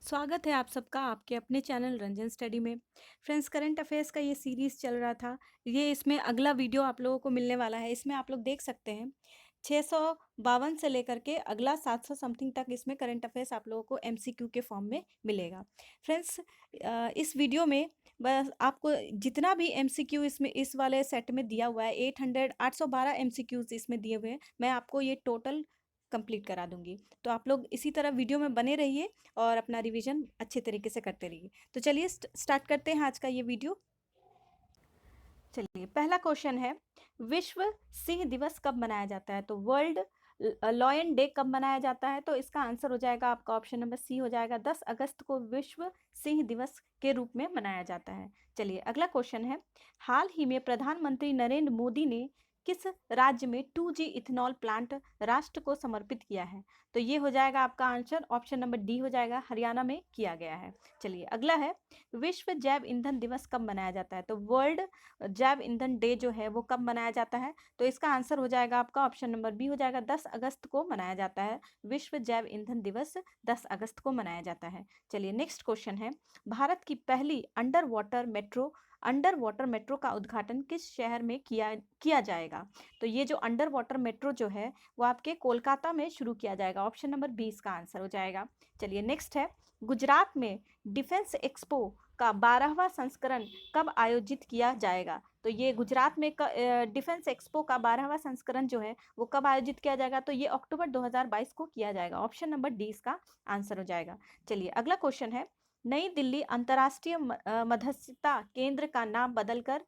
स्वागत है आप सबका आपके अपने चैनल रंजन स्टडी में। फ्रेंड्स, करंट अफेयर्स का ये सीरीज़ चल रहा था। ये इसमें अगला वीडियो आप लोगों को मिलने वाला है। इसमें आप लोग देख सकते हैं 652 से लेकर के अगला 700 समथिंग तक इसमें करंट अफेयर्स आप लोगों को एमसीक्यू के फॉर्म में मिलेगा। फ्रेंड्स, इस वीडियो में बस आपको जितना भी एमसीक्यू इसमें इस वाले सेट में दिया हुआ है 812 एमसीक्यूज इसमें दिए हुए हैं, मैं आपको ये टोटल कंप्लीट करा दूंगी। तो आप लोग इसी तरह वीडियो में बने रहिए और अपना रिवीजन अच्छे तरीके से करते रहिए। तो चलिए स्टार्ट करते हैं आज का ये वीडियो। चलिए, पहला क्वेश्चन है, विश्व सिंह दिवस कब मनाया जाता है? तो वर्ल्ड लॉयन डे कब मनाया जाता है? तो इसका आंसर हो जाएगा आपका ऑप्शन नंबर सी हो जाएगा। 10 अगस्त को विश्व सिंह दिवस के रूप में मनाया जाता है। चलिए, अगला क्वेश्चन है, हाल ही में प्रधानमंत्री नरेंद्र मोदी ने किस राज्य में 2G इथेनॉल प्लांट राष्ट्र को समर्पित किया है? तो ये हो जाएगा आपका आंसर ऑप्शन नंबर डी हो जाएगा, हरियाणा में किया गया है। चलिए, अगला है, विश्व जैव ईंधन दिवस कब मनाया जाता है? तो वर्ल्ड जैव ईंधन डे जो है वो कब मनाया जाता है? तो इसका आंसर हो जाएगा आपका ऑप्शन नंबर बी हो जाएगा, 10 अगस्त को मनाया जाता है। विश्व जैव ईंधन दिवस 10 अगस्त को मनाया जाता है। चलिए, नेक्स्ट क्वेश्चन है, भारत की पहली अंडर वाटर मेट्रो का उद्घाटन किस शहर में किया जाएगा? तो ये जो अंडर वाटर मेट्रो जो है वो आपके कोलकाता में शुरू किया जाएगा। ऑप्शन नंबर 20 का आंसर हो जाएगा। चलिए, नेक्स्ट है, गुजरात में डिफेंस एक्सपो का 12वां संस्करण कब आयोजित किया जाएगा? तो ये गुजरात में डिफेंस एक्सपो का 12वां संस्करण जो है वो कब आयोजित किया जाएगा? तो ये अक्टूबर 2022 को किया जाएगा। ऑप्शन नंबर डी इसका आंसर हो जाएगा। चलिए, अगला क्वेश्चन है, नई दिल्ली अंतर्राष्ट्रीय मत्स्यता केंद्र का नाम बदलकर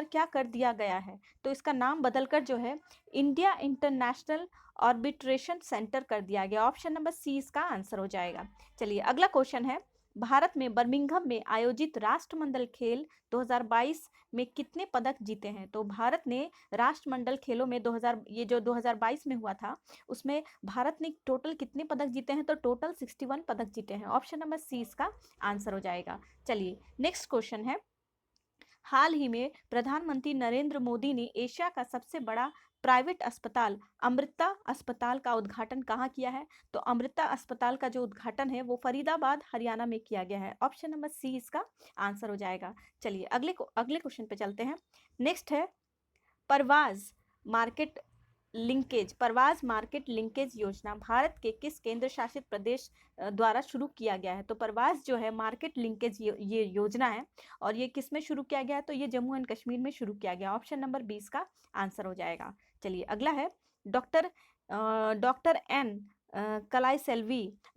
क्या कर दिया गया है? तो इसका नाम बदलकर जो है इंडिया इंटरनेशनल आर्बिट्रेशन सेंटर कर दिया गया। ऑप्शन नंबर सी इसका आंसर हो जाएगा। चलिए, अगला क्वेश्चन है, भारत में बर्मिंघम में आयोजित राष्ट्रमंडल खेल 2022 में कितने पदक जीते हैं? तो भारत ने राष्ट्रमंडल खेलों में 2022 में हुआ था, उसमें भारत ने टोटल कितने पदक जीते हैं? तो टोटल 61 पदक जीते हैं। ऑप्शन नंबर सी इसका आंसर हो जाएगा। चलिए, नेक्स्ट क्वेश्चन है, हाल ही में प्रधानमंत्री नरेंद्र मोदी ने एशिया का सबसे बड़ा प्राइवेट अस्पताल अमृता अस्पताल का उद्घाटन कहाँ किया है? तो अमृता अस्पताल का जो उद्घाटन है वो फरीदाबाद हरियाणा में किया गया है। ऑप्शन नंबर सी इसका आंसर हो जाएगा। चलिए, अगले क्वेश्चन पे चलते हैं। नेक्स्ट है, परवाज मार्केट लिंकेज योजना भारत के किस केंद्र शासित प्रदेश द्वारा शुरू किया गया है? तो परवाज जो है मार्केट लिंकेज ये योजना है और ये किस में शुरू किया गया है? तो ये जम्मू एंड कश्मीर में शुरू किया गया। ऑप्शन नंबर 20 का आंसर हो जाएगा। चलिए, अगला है, doctor doctor N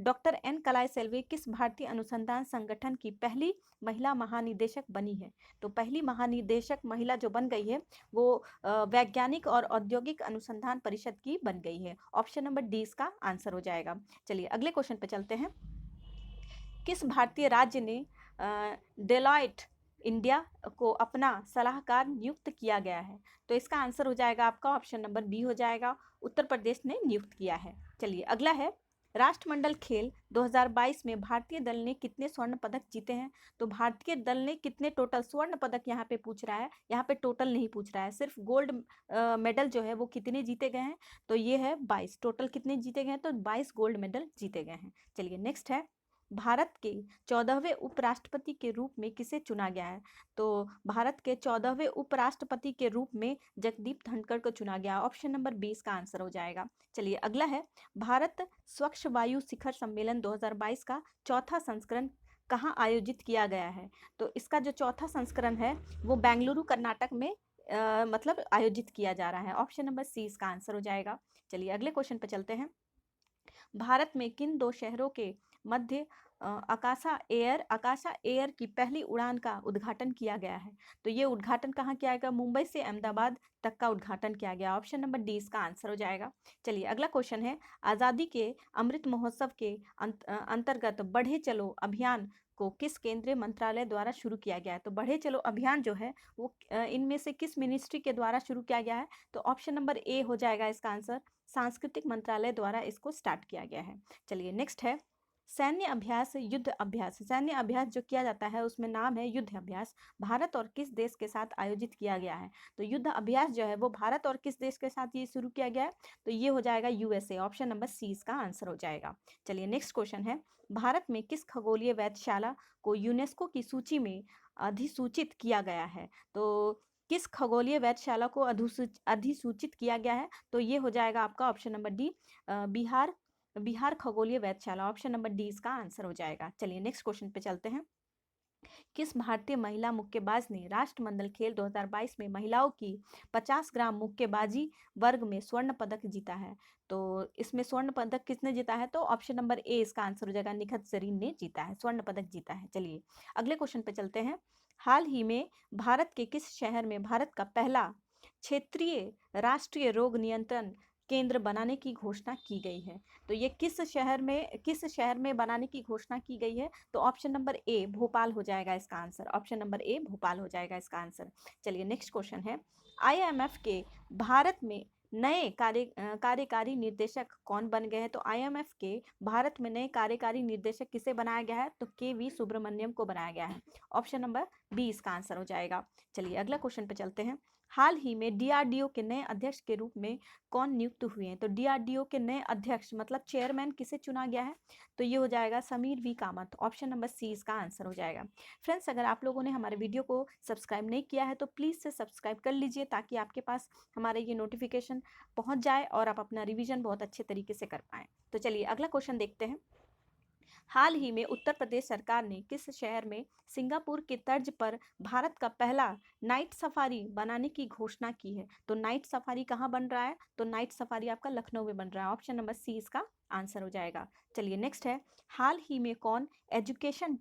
doctor N Kalai Selvi किस भारतीय अनुसंधान संगठन की पहली महिला महानिदेशक बनी है? तो पहली महानिदेशक महिला जो बन गई है वो वैज्ञानिक और औद्योगिक अनुसंधान परिषद की बन गई है। ऑप्शन नंबर डी इसका आंसर हो जाएगा। चलिए, अगले क्वेश्चन पे चलते हैं, किस भारतीय राज्य ने डेलॉयट इंडिया को अपना सलाहकार नियुक्त किया गया है? तो इसका आंसर हो जाएगा आपका ऑप्शन नंबर बी हो जाएगा, उत्तर प्रदेश ने नियुक्त किया है। चलिए, अगला है, राष्ट्रमंडल खेल 2022 में भारतीय दल ने कितने स्वर्ण पदक जीते हैं? तो भारतीय दल ने कितने टोटल स्वर्ण पदक यहाँ पे पूछ रहा है, यहाँ पे टोटल नहीं पूछ रहा है, सिर्फ गोल्ड मेडल जो है वो कितने जीते गए हैं? तो ये है 22। टोटल कितने जीते गए हैं? तो 22 गोल्ड मेडल जीते गए हैं। चलिए, नेक्स्ट है, भारत के 14वें उपराष्ट्रपति के रूप में किसे चुना गया है? तो भारत के 14वें उपराष्ट्रपति के रूप में जगदीप धनखड़ को चुना गया। ऑप्शन नंबर 20 का आंसर हो जाएगा। चलिए, अगला है, भारत स्वच्छ वायु शिखर सम्मेलन 2022 का चौथा संस्करण कहाँ आयोजित किया गया है? तो इसका जो चौथा संस्करण है वो बेंगलुरु कर्नाटक में मतलब आयोजित किया जा रहा है। ऑप्शन नंबर सी इसका आंसर हो जाएगा। चलिए, अगले क्वेश्चन पर चलते हैं, भारत में किन दो शहरों के मध्य आकाशा एयर की पहली उड़ान का उद्घाटन किया गया है? तो ये उद्घाटन कहाँ किया गया? मुंबई से अहमदाबाद तक का उद्घाटन किया गया। ऑप्शन नंबर डी इसका आंसर हो जाएगा। चलिए, अगला क्वेश्चन है, आज़ादी के अमृत महोत्सव के अंतर्गत बढ़े चलो अभियान को किस केंद्रीय मंत्रालय द्वारा शुरू किया गया है? तो बढ़े चलो अभियान जो है वो इनमें से किस मिनिस्ट्री के द्वारा शुरू किया गया है? तो ऑप्शन नंबर ए हो जाएगा इसका आंसर, सांस्कृतिक मंत्रालय द्वारा इसको स्टार्ट किया गया है। चलिए, नेक्स्ट है, सैन्य अभ्यास, युद्ध अभ्यास। सैन्य अभ्यास जो किया जाता है उसमें नाम है युद्ध अभ्यास। भारत और किस देश के साथ आयोजित किया गया है? तो युद्ध अभ्यास जो है वो भारत और किस देश के साथ ये शुरू किया गया है? तो ये हो जाएगा यूएसए। ऑप्शन नंबर सी इसका आंसर हो जाएगा। चलिए नेक्स्ट क्वेश्चन है, भारत में किस खगोलीय वेधशाला को यूनेस्को की सूची में अधिसूचित किया गया है? तो किस खगोलीय वेधशाला को अधिसूचित किया गया है? तो ये हो जाएगा आपका option number D, Bihar Bihar खगोलीय वेधशाला। ऑप्शन नंबर डी इसका आंसर हो जाएगा। चलिए नेक्स्ट क्वेश्चन पे चलते हैं, किस भारतीय महिला मुक्केबाज ने राष्ट्रमंडल खेल 2022 में महिलाओं की 50 ग्राम मुक्केबाजी वर्ग में स्वर्ण पदक जीता है? तो इसमें स्वर्ण पदक किसने जीता है? तो ऑप्शन नंबर ए इसका आंसर हो जाएगा, निखत जरीन ने जीता है, स्वर्ण पदक जीता है। चलिए अगले क्वेश्चन पे चलते हैं, हाल ही में भारत के किस शहर में भारत का पहला क्षेत्रीय राष्ट्रीय रोग नियंत्रण केंद्र बनाने की घोषणा की गई है? तो ये किस शहर में बनाने की घोषणा की गई है? तो ऑप्शन नंबर ए भोपाल हो जाएगा इसका आंसर। ऑप्शन नंबर ए भोपाल हो जाएगा इसका आंसर। चलिए नेक्स्ट क्वेश्चन है, आईएमएफ के भारत में नए कार्यकारी निर्देशक कौन बन गए हैं? तो आईएमएफ के भारत में नए कार्यकारी निर्देशक किसे बनाया गया है? तो के वी सुब्रमण्यम को बनाया गया है। ऑप्शन नंबर बी इसका आंसर हो जाएगा। चलिए अगला क्वेश्चन पे चलते हैं, हाल ही में डीआरडीओ के नए अध्यक्ष के रूप में कौन नियुक्त हुए हैं? तो डीआरडीओ के नए अध्यक्ष मतलब चेयरमैन किसे चुना गया है? तो ये हो जाएगा Sameer V Kamath. Option number C इसका आंसर हो जाएगा। फ्रेंड्स, अगर आप लोगों ने हमारे वीडियो को सब्सक्राइब नहीं किया है तो प्लीज़ से सब्सक्राइब कर लीजिए, ताकि आपके पास हमारे ये नोटिफिकेशन पहुंच जाए और आप अपना रिवीजन बहुत अच्छे तरीके से कर पाएँ। तो चलिए अगला क्वेश्चन देखते हैं, हाल ही में उत्तर प्रदेश सरकार ने किस शहर में सिंगापुर के तर्ज पर भारत का पहला नाइट सफारी बनाने की घोषणा की है? तो नाइट सफारी कहाँ बन रहा है? तो नाइट सफारी आपका लखनऊ में बन रहा है। ऑप्शन नंबर सी इसका आंसर हो जाएगा। चलिए नेक्स्ट है, हाल ही में कौन एजुकेशन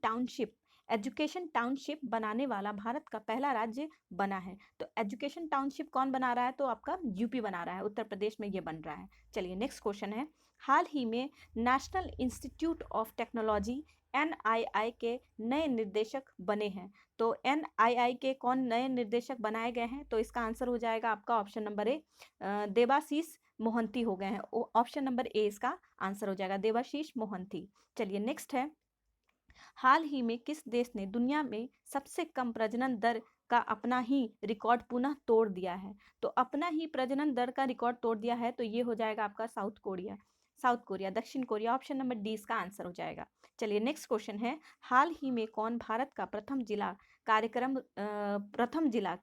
टाउनशिप बनाने वाला भारत का पहला राज्य बना है? तो एजुकेशन टाउनशिप कौन बना रहा है? तो आपका यूपी बना रहा है, उत्तर प्रदेश में ये बन रहा है। चलिए नेक्स्ट क्वेश्चन है, हाल ही में national institute of technology NII के नए निर्देशक बने हैं। तो एनआईआई के कौन नए निर्देशक बनाए गए हैं? तो इसका आंसर हो जाएगा आपका option number A, Debashish Mohanty हो गए हैं। ऑप्शन नंबर ए इसका आंसर हो जाएगा, देवाशीष मोहंती। चलिए नेक्स्ट है, हाल ही में किस देश ने दुनिया में सबसे कम प्रजनन दर का अपना ही रिकॉर्ड पुनः तोड़ दिया है? तो अपना ही प्रजनन दर का रिकॉर्ड तोड़ दिया है, तो ये हो जाएगा आपका दक्षिण कोरिया। ऑप्शन नंबर डी इसका आंसर हो जाएगा। चलिए नेक्स्ट क्वेश्चन है, हाल ही में कौन भारत का प्रथम जिला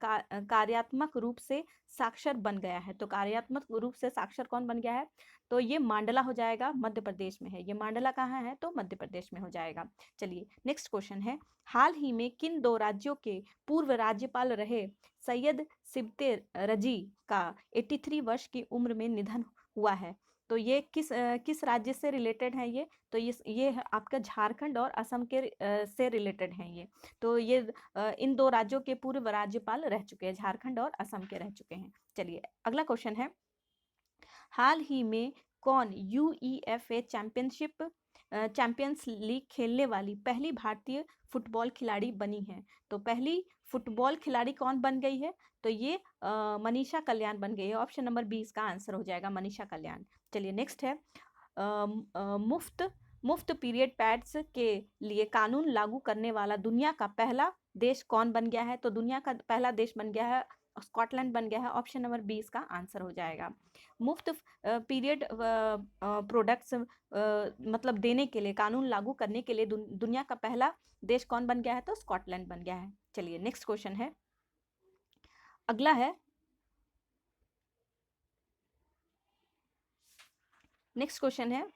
कार्यात्मक रूप से साक्षर बन गया है? तो कार्यात्मक रूप से साक्षर कौन बन गया है? तो ये मांडला हो जाएगा, मध्य प्रदेश में है। ये मांडला कहाँ है? तो मध्य प्रदेश में हो जाएगा। चलिए नेक्स्ट क्वेश्चन है, हाल ही में किन दो राज्यों के पूर्व राज्यपाल रहे सैयद सिबते रजी का 83 वर्ष की उम्र में निधन हुआ है? तो ये किस राज्य से रिलेटेड है ये? तो ये है आपका झारखंड और असम के से रिलेटेड हैं ये। तो ये इन दो राज्यों के पूर्व राज्यपाल रह चुके हैं, झारखंड और असम के रह चुके हैं। चलिए अगला क्वेश्चन है, हाल ही में कौन यूईएफए चैंपियंस लीग खेलने वाली पहली भारतीय फुटबॉल खिलाड़ी बनी है? तो पहली फुटबॉल खिलाड़ी कौन बन गई है? तो ये मनीषा कल्याण बन गई है। ऑप्शन नंबर बी इसका आंसर हो जाएगा, मनीषा कल्याण। चलिए नेक्स्ट है, मुफ्त पीरियड पैड्स के लिए कानून लागू करने वाला दुनिया का पहला देश कौन बन गया है? तो दुनिया का पहला देश बन गया है, स्कॉटलैंड बन गया है। ऑप्शन नंबर बी इसका आंसर हो जाएगा। मुफ्त पीरियड प्रोडक्ट्स मतलब देने के लिए, कानून लागू करने के लिए दुनिया का पहला देश कौन बन गया है? तो स्कॉटलैंड बन गया है। चलिए नेक्स्ट क्वेश्चन है, अगला है, नेक्स्ट क्वेश्चन है,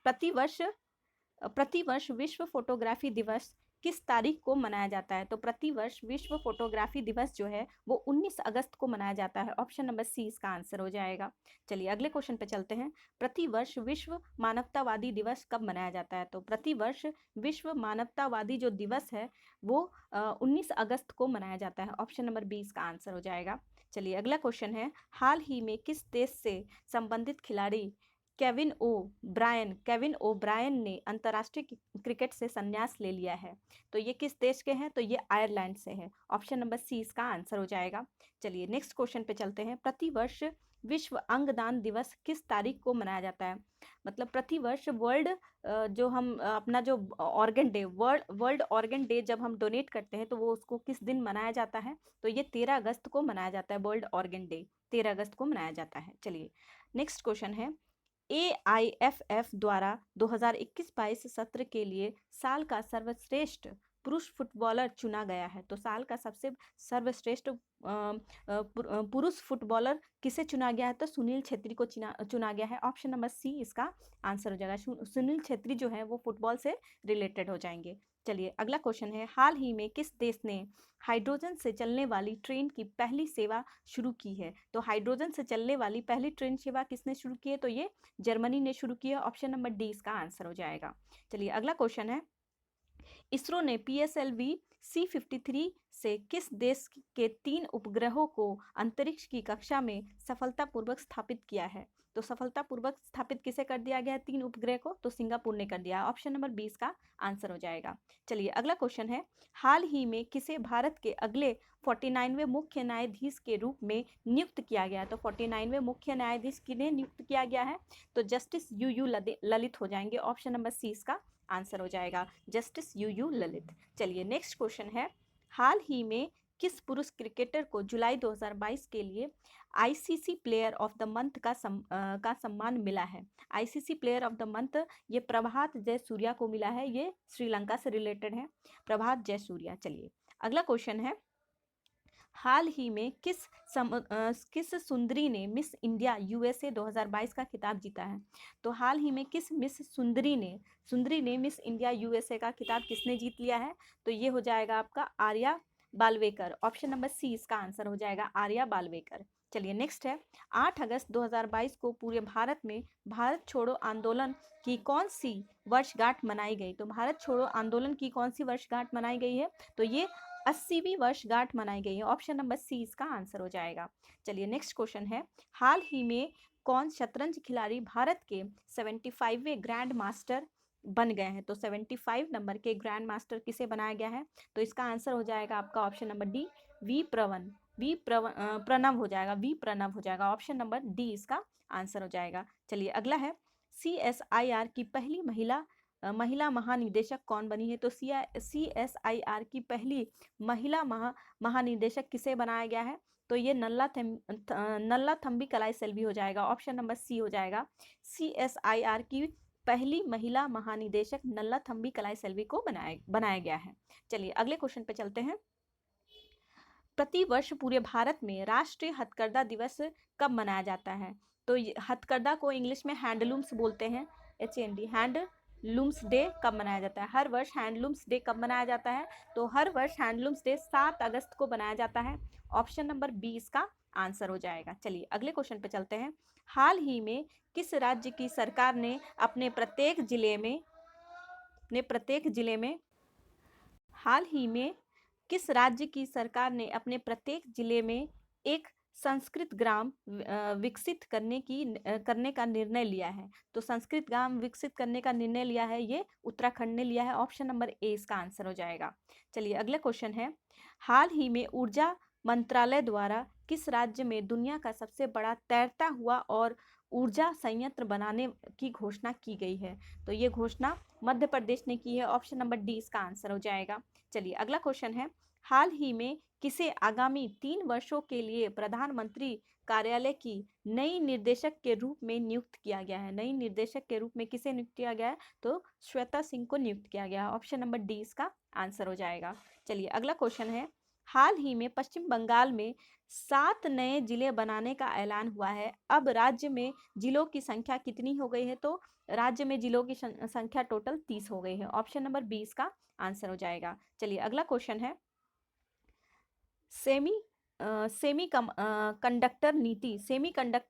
प्रतिवर्ष विश्व फोटोग्राफी दिवस किस तारीख को मनाया जाता है? तो प्रतिवर्ष विश्व फोटोग्राफी दिवस जो है वो 19 अगस्त को मनाया जाता है। ऑप्शन नंबर सी इसका आंसर हो जाएगा। चलिए अगले क्वेश्चन पे चलते हैं, प्रतिवर्ष विश्व मानवतावादी दिवस कब मनाया जाता है? तो प्रतिवर्ष विश्व मानवतावादी जो दिवस है वो 19 अगस्त को मनाया जाता है। ऑप्शन नंबर बी इसका आंसर हो जाएगा। चलिए अगला क्वेश्चन है, हाल ही में किस देश से संबंधित खिलाड़ी केविन ओ ब्रायन ने अंतर्राष्ट्रीय क्रिकेट से संन्यास ले लिया है? तो ये किस देश के हैं? तो ये आयरलैंड से है। ऑप्शन नंबर सी इसका आंसर हो जाएगा। चलिए नेक्स्ट क्वेश्चन पे चलते हैं, प्रतिवर्ष विश्व अंगदान दिवस किस तारीख को मनाया जाता है? मतलब प्रतिवर्ष वर्ल्ड जो हम अपना जो organ day, world organ day जब हम डोनेट करते हैं तो वो उसको किस दिन मनाया जाता है? तो ये 13 अगस्त को मनाया जाता है, वर्ल्ड ऑर्गन डे 13 अगस्त को मनाया जाता है। चलिए नेक्स्ट क्वेश्चन है, AIFF द्वारा 2021-22 सत्र के लिए साल का सर्वश्रेष्ठ पुरुष फुटबॉलर चुना गया है। तो साल का सबसे सर्वश्रेष्ठ पुरुष फुटबॉलर किसे चुना गया है? तो सुनील छेत्री को चुना गया है। ऑप्शन नंबर सी इसका आंसर हो जाएगा। सुनील छेत्री जो है वो फुटबॉल से रिलेटेड हो जाएंगे। चलिए अगला क्वेश्चन है, हाल ही में किस देश ने हाइड्रोजन से चलने वाली ट्रेन की पहली सेवा शुरू की है? तो हाइड्रोजन से चलने वाली पहली ट्रेन सेवा किसने शुरू की है? तो ये जर्मनी ने शुरू की है। ऑप्शन नंबर डी इसका आंसर हो जाएगा। चलिए अगला क्वेश्चन है, इसरो ने PSLV C-53 से किस देश के 3 उपग्रहों को अंतरिक्ष की कक्षा में सफलतापूर्वक स्थापित किया है? तो सफलतापूर्वक स्थापित किसे कर दिया गया है 3 उपग्रह को? तो सिंगापुर ने कर दिया। ऑप्शन नंबर 20 का आंसर हो जाएगा। चलिए अगला क्वेश्चन है, हाल ही में किसे भारत के अगले 49वें मुख्य न्यायाधीश के रूप में नियुक्त किया गया? तो 49वें मुख्य न्यायाधीश किन्हें नियुक्त किया गया है? तो जस्टिस UU ललित हो जाएंगे। ऑप्शन नंबर सी इसका आंसर हो जाएगा, जस्टिस UU ललित। चलिए नेक्स्ट क्वेश्चन है, हाल ही में किस पुरुष क्रिकेटर को जुलाई 2022 के लिए ICC player of the month का सम्मान मिला है? ICC player of the month ये प्रभात जयसूर्या को मिला है। ये श्रीलंका से रिलेटेड है, प्रभात जयसूर्या। चलिए अगला क्वेश्चन है, हाल ही में किस सुंदरी ने मिस इंडिया USA 2022 का खिताब जीता है? तो हाल ही में किस सुंदरी ने मिस इंडिया USA का खिताब किसने जीत लिया है? तो ये हो जाएगा आपका आर्या बालवेकर। ऑप्शन नंबर सी इसका आंसर हो जाएगा, आर्या बालवेकर। चलिए नेक्स्ट है, 8 अगस्त 2022 को पूरे भारत में भारत छोड़ो आंदोलन की कौन सी वर्षगांठ मनाई गई? तो भारत छोड़ो आंदोलन की कौन सी वर्षगांठ मनाई गई है? तो ये 80वीं वर्षगांठ मनाई गई है। ऑप्शन नंबर सी इसका आंसर हो जाएगा। चलिए नेक्स्ट क्वेश्चन है, हाल ही में कौन शतरंज खिलाड़ी भारत के 75वें ग्रैंड मास्टर बन गए हैं? तो 75 नंबर के ग्रैंड मास्टर किसे बनाया गया है? तो इसका आंसर हो जाएगा आपका ऑप्शन नंबर डी, प्रणव हो जाएगा, वी प्रणव हो जाएगा। ऑप्शन नंबर डी इसका आंसर हो जाएगा। चलिए अगला है, CSIR की पहली महिला महानिदेशक कौन बनी है? तो CSIR की पहली महिला महानिदेशक किसे बनाया गया है? तो ये नल्लाथम्बी कलाई सेल्वी हो जाएगा। ऑप्शन नंबर सी हो जाएगा, CSIR की पहली महिला महानिदेशक नल्लाथम्बी कलाई सेल्वी को बनाया गया है। चलिए अगले क्वेश्चन पे चलते हैं, प्रति वर्ष पूरे भारत में राष्ट्रीय हथकरघा दिवस कब मनाया जाता है? तो हथकरघा को इंग्लिश में हैंडलूम्स बोलते हैं, HAND, हैंडलूम्स डे कब मनाया जाता है? हर वर्ष हैंडलूम्स डे कब मनाया जाता है? तो हर वर्ष हैंडलूम्स डे 7 अगस्त को मनाया जाता है। ऑप्शन नंबर 20 का आंसर हो जाएगा। चलिए अगले क्वेश्चन पे चलते हैं, हाल ही में किस राज्य की सरकार ने अपने प्रत्येक जिले में हाल ही में किस राज्य की सरकार ने अपने प्रत्येक जिले में एक संस्कृत ग्राम विकसित करने का निर्णय लिया है? तो संस्कृत ग्राम विकसित करने का निर्णय लिया है, ये उत्तराखंड ने लिया है। ऑप्शन नंबर ए इसका आंसर हो जाएगा। चलिए अगला क्वेश्चन है, हाल ही में ऊर्जा मंत्रालय द्वारा किस राज्य में दुनिया का सबसे बड़ा तैरता हुआ और ऊर्जा संयंत्र बनाने की घोषणा की गई है? तो ये घोषणा मध्य प्रदेश ने की है। ऑप्शन नंबर डी इसका आंसर हो जाएगा। चलिए अगला क्वेश्चन है, हाल ही में किसे आगामी 3 वर्षों के लिए प्रधानमंत्री कार्यालय की नई निर्देशक के रूप में नियुक्त किया गया है? नई निर्देशक के रूप में किसे नियुक्त किया गया है? तो श्वेता सिंह को नियुक्त किया गया है। ऑप्शन नंबर डी इसका आंसर हो जाएगा। चलिए अगला क्वेश्चन है, हाल ही में पश्चिम बंगाल में 7 नए जिले बनाने का ऐलान हुआ है। अब राज्य में जिलों की संख्या कितनी हो गई है? तो राज्य में जिलों की संख्या टोटल 30 हो गई है। ऑप्शन नंबर 20 का आंसर हो जाएगा। चलिए अगला क्वेश्चन है, सेमी कंडक्टर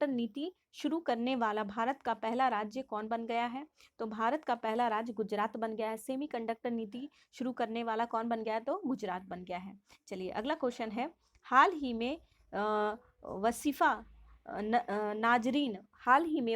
नीति शुरू करने वाला भारत का पहला राज्य कौन बन गया है? तो भारत का पहला राज्य गुजरात बन गया है। सेमी कंडक्टर नीति शुरू करने वाला कौन बन गया है? तो गुजरात बन गया है। चलिए अगला क्वेश्चन है, हाल ही में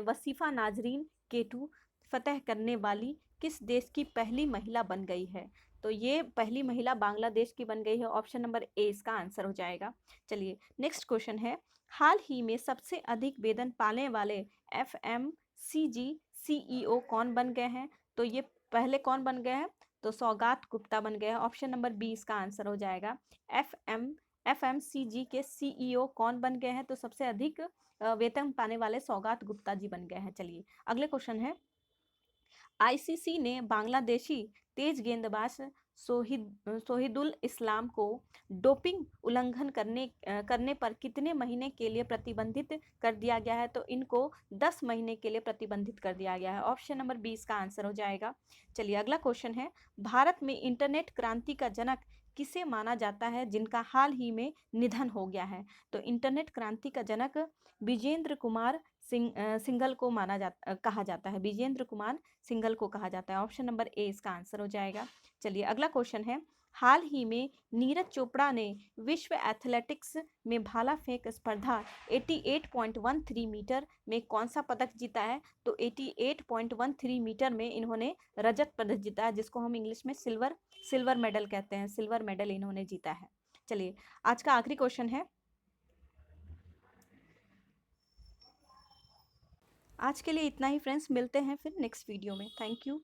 वसीफा नाजरीन K2 फतह करने वाली किस देश की पहली महिला बन गई है? तो ये पहली महिला बांग्लादेश की बन गई है। ऑप्शन नंबर ए इसका आंसर हो जाएगा। चलिए नेक्स्ट क्वेश्चन है, हाल ही में सबसे अधिक वेतन पाने वाले एफएमसीजी सीईओ कौन बन गए हैं? तो ये पहले कौन बन गए हैं? तो सौगात गुप्ता बन गए हैं। ऑप्शन नंबर बी इसका आंसर हो जाएगा। एफएमसीजी के सीईओ कौन बन गए हैं? तो सबसे अधिक वेतन पाने वाले सौगात गुप्ता जी बन गए हैं। चलिए अगले क्वेश्चन है, आईसीसी ने बांग्लादेशी तेज गेंदबाज सोहिदुल इस्लाम को डोपिंग उल्लंघन करने पर कितने महीने के लिए प्रतिबंधित कर दिया गया है? तो इनको 10 महीने के लिए प्रतिबंधित कर दिया गया है। ऑप्शन नंबर 20 का आंसर हो जाएगा। चलिए अगला क्वेश्चन है, भारत में इंटरनेट क्रांति का जनक किसे माना जाता है जिनका हाल ही में निधन हो गया है? तो इंटरनेट क्रांति का जनक विजेंद्र कुमार सिंघल को कहा जाता है। विजेंद्र कुमार सिंघल को कहा जाता है। ऑप्शन नंबर ए इसका आंसर हो जाएगा। चलिए अगला क्वेश्चन है, हाल ही में नीरज चोपड़ा ने विश्व एथलेटिक्स में भाला फेंक स्पर्धा 88.13 मीटर में कौन सा पदक जीता है? तो 88.13 मीटर में इन्होंने रजत पदक जीता है, जिसको हम इंग्लिश में सिल्वर मेडल कहते हैं। सिल्वर मेडल इन्होंने जीता है। चलिए आज का आखिरी क्वेश्चन है, आज के लिए इतना ही फ्रेंड्स, मिलते हैं फिर नेक्स्ट वीडियो में। Thank you.